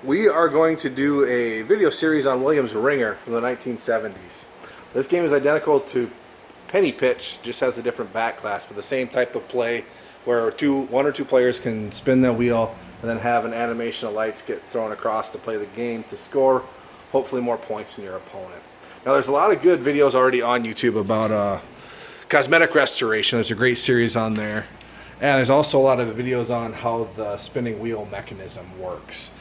We are going to do a video series on Williams Ringer from the 1970s. This game is identical to Penny Pitch, just has a different back glass, but the same type of play where one or two players can spin the wheel and then have an animation of lights get thrown across to play the game to score hopefully more points than your opponent. Now there's a lot of good videos already on YouTube about cosmetic restoration. There's a great series on there. And there's also a lot of videos on how the spinning wheel mechanism works.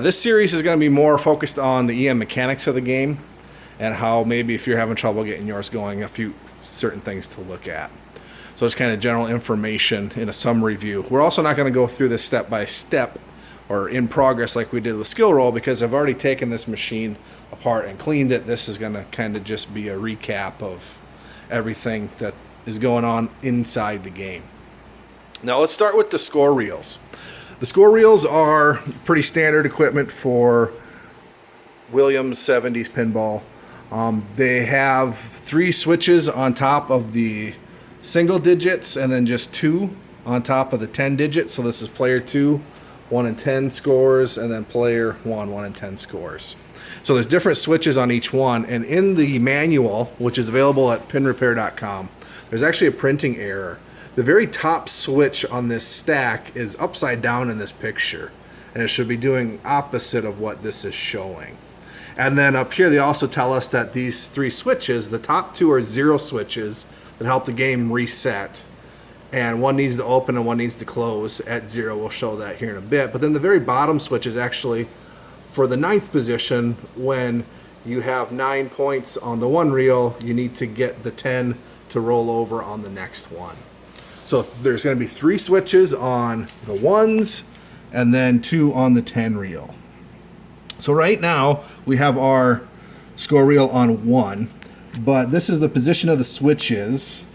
This series is going to be more focused on the EM mechanics of the game and how maybe if you're having trouble getting yours going, a few certain things to look at. So it's kind of general information in a summary view. We're also not going to go through this step by step or in progress like we did with Skill Roll because I've already taken this machine apart and cleaned it. This is going to kind of just be a recap of everything that is going on inside the game. Now let's start with the score reels. The score reels are pretty standard equipment for Williams 70s pinball. They have 3 switches on top of the single digits and then just 2 on top of the 10 digits. So this is player 2, 1 and 10 scores, and then player 1, 1 and 10 scores. So there's different switches on each one, and in the manual, which is available at pinrepair.com, there's actually a printing error. The very top switch on this stack is upside down in this picture, and it should be doing opposite of what this is showing. And then up here they also tell us that these 3 switches, the top 2 are 0 switches that help the game reset, and one needs to open and one needs to close at 0. We'll show that here in a bit. But then the very bottom switch is actually for the 9th position. When you have 9 points on the one reel, you need to get the 10 to roll over on the next one. So there's going to be 3 switches on the 1s and then 2 on the 10 reel. So right now we have our score reel on 1, but this is the position of the switches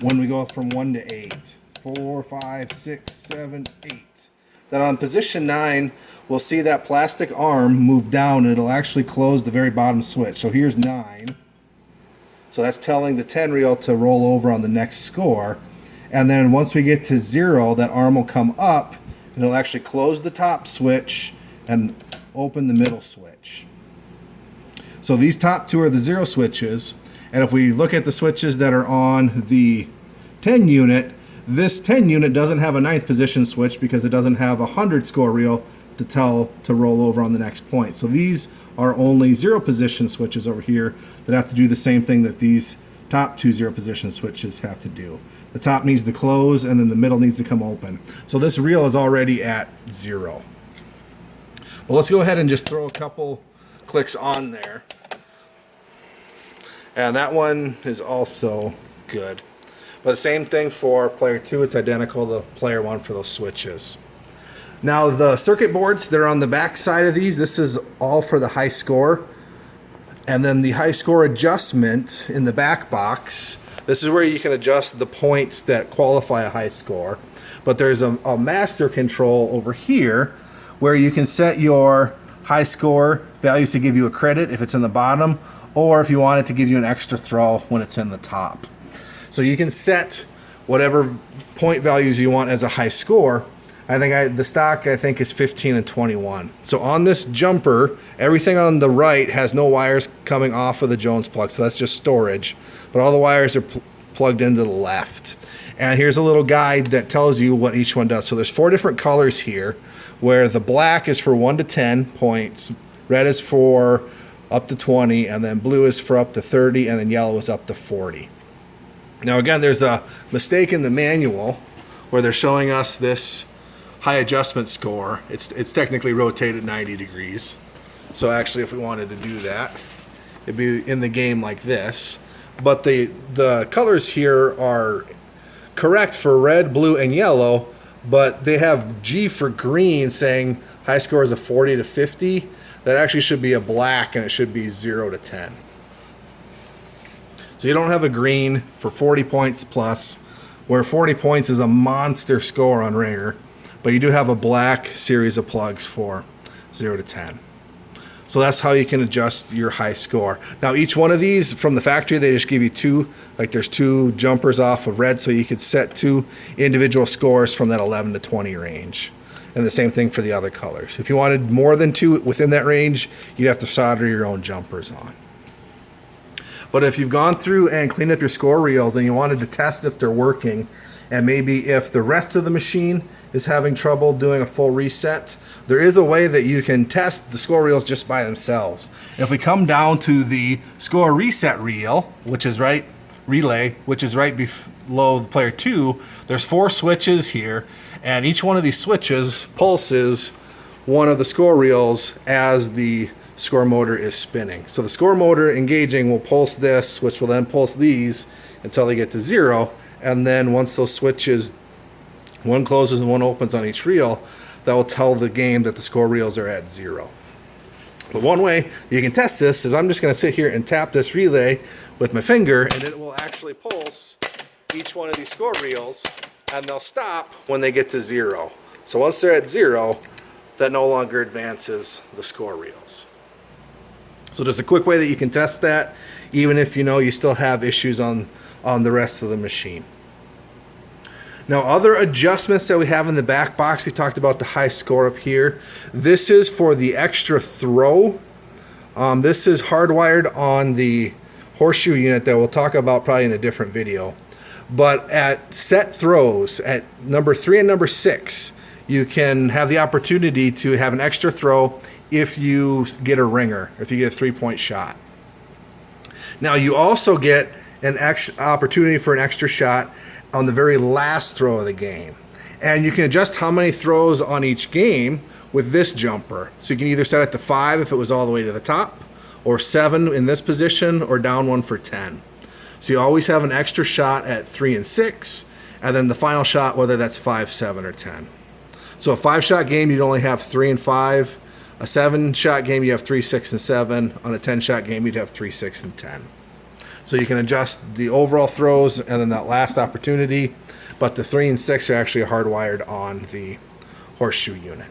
when we go from 1 to 8. 4, 5, 6, 7, 8. Then on position 9, we'll see that plastic arm move down and it'll actually close the very bottom switch. So here's 9. So that's telling the 10 reel to roll over on the next score. And then once we get to 0, that arm will come up and it'll actually close the top switch and open the middle switch. So these top 2 are the 0 switches. And if we look at the switches that are on the 10 unit, this 10 unit doesn't have a 9th position switch because it doesn't have a 100 score reel to tell to roll over on the next point. So these are only 0 position switches over here that have to do the same thing that these top 2 0 position switches have to do. The top needs to close and then the middle needs to come open. So this reel is already at 0. Well, let's go ahead and just throw a couple clicks on there. And that one is also good. But the same thing for player 2, it's identical to player 1 for those switches. Now the circuit boards, they're on the back side of these. This is all for the high score. And then the high score adjustment in the back box, this is where you can adjust the points that qualify a high score. But there's a master control over here where you can set your high score values to give you a credit if it's in the bottom, or if you want it to give you an extra throw when it's in the top. So you can set whatever point values you want as a high score. I think the stock is 15 and 21. So on this jumper, everything on the right has no wires coming off of the Jones plug, so that's just storage. But all the wires are plugged into the left. And here's a little guide that tells you what each one does. So there's 4 different colors here, where the black is for 1 to 10 points, red is for up to 20, and then blue is for up to 30, and then yellow is up to 40. Now again, there's a mistake in the manual where they're showing us this high adjustment score. It's technically rotated 90 degrees. So actually if we wanted to do that, it'd be in the game like this. But the colors here are correct for red, blue, and yellow, but they have G for green saying high score is a 40 to 50. That actually should be a black and it should be 0 to 10. So you don't have a green for 40 points plus, where 40 points is a monster score on Ringer, but you do have a black series of plugs for 0 to 10. So that's how you can adjust your high score. Now each one of these from the factory, they just give you 2, like there's 2 jumpers off of red, so you could set 2 individual scores from that 11 to 20 range. And the same thing for the other colors. If you wanted more than 2 within that range, you'd have to solder your own jumpers on. But if you've gone through and cleaned up your score reels and you wanted to test if they're working, and maybe if the rest of the machine is having trouble doing a full reset, there is a way that you can test the score reels just by themselves. If we come down to the score reset reel, which is right below player 2, there's 4 switches here, and each one of these switches pulses one of the score reels as the score motor is spinning. So the score motor engaging will pulse this, which will then pulse these until they get to 0. And then once those switches, one closes and one opens on each reel, that will tell the game that the score reels are at 0. But one way you can test this is I'm just going to sit here and tap this relay with my finger, and it will actually pulse each one of these score reels, and they'll stop when they get to 0. So once they're at 0, that no longer advances the score reels. So there's a quick way that you can test that, even if you know you still have issues on the rest of the machine. Now, other adjustments that we have in the back box, we talked about the high score up here. This is for the extra throw. This is hardwired on the horseshoe unit that we'll talk about probably in a different video. But at set throws, at number 3 and number 6, you can have the opportunity to have an extra throw if you get a ringer, if you get a 3-point shot. Now, you also get an extra opportunity for an extra shot on the very last throw of the game. And you can adjust how many throws on each game with this jumper. So you can either set it to 5 if it was all the way to the top, or 7 in this position, or down 1 for 10. So you always have an extra shot at 3 and 6, and then the final shot, whether that's 5, 7, or 10. So a 5-shot game, you'd only have 3 and 5. A 7-shot game, you have 3, 6, and 7. On a 10-shot game, you'd have 3, 6, and 10. So you can adjust the overall throws and then that last opportunity, but the 3 and 6 are actually hardwired on the horseshoe unit.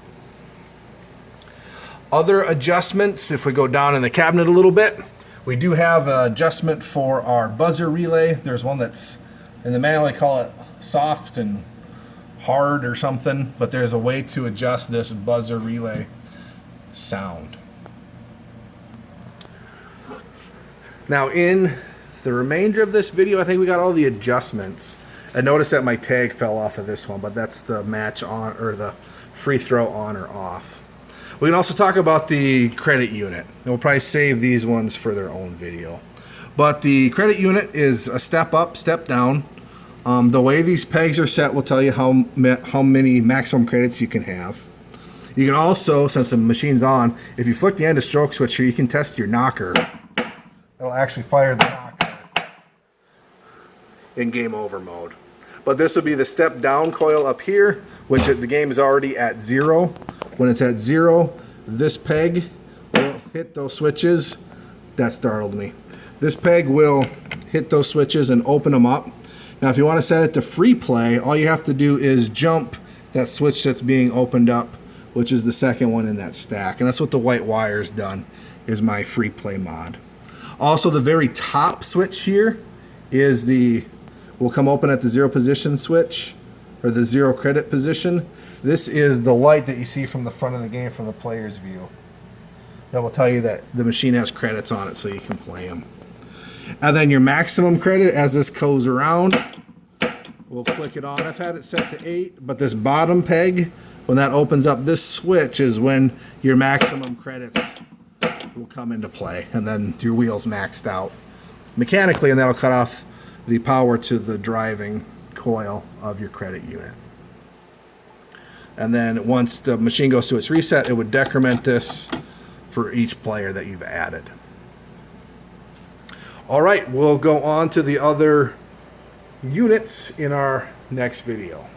Other adjustments, if we go down in the cabinet a little bit, we do have an adjustment for our buzzer relay. There's one that's, in the manual they call it soft and hard or something, but there's a way to adjust this buzzer relay sound. Now, in the remainder of this video, I think we got all the adjustments. I noticed that my tag fell off of this one, but that's the match on, or the free throw on or off. We can also talk about the credit unit. And we'll probably save these ones for their own video. But the credit unit is a step up, step down. The way these pegs are set will tell you how many maximum credits you can have. You can also, since the machine's on, if you flick the end of stroke switch here, you can test your knocker. It'll actually fire the knocker in game over mode. But this will be the step down coil up here, which the game is already at 0. When it's at 0, this peg will hit those switches. That startled me. This peg will hit those switches and open them up. Now, if you want to set it to free play, all you have to do is jump that switch that's being opened up, which is the second one in that stack. And that's what the white wire's done, is my free play mod. Also, the very top switch here is will come open at the 0 position switch, or the 0 credit position. This is the light that you see from the front of the game from the player's view. That will tell you that the machine has credits on it so you can play them. And then your maximum credit, as this goes around, we'll click it on. I've had it set to 8, but this bottom peg, when that opens up this switch, is when your maximum credits will come into play, and then your wheel's maxed out mechanically, and that'll cut off the power to the driving coil of your credit unit. And then once the machine goes to its reset, it would decrement this for each player that you've added. All right, we'll go on to the other units in our next video.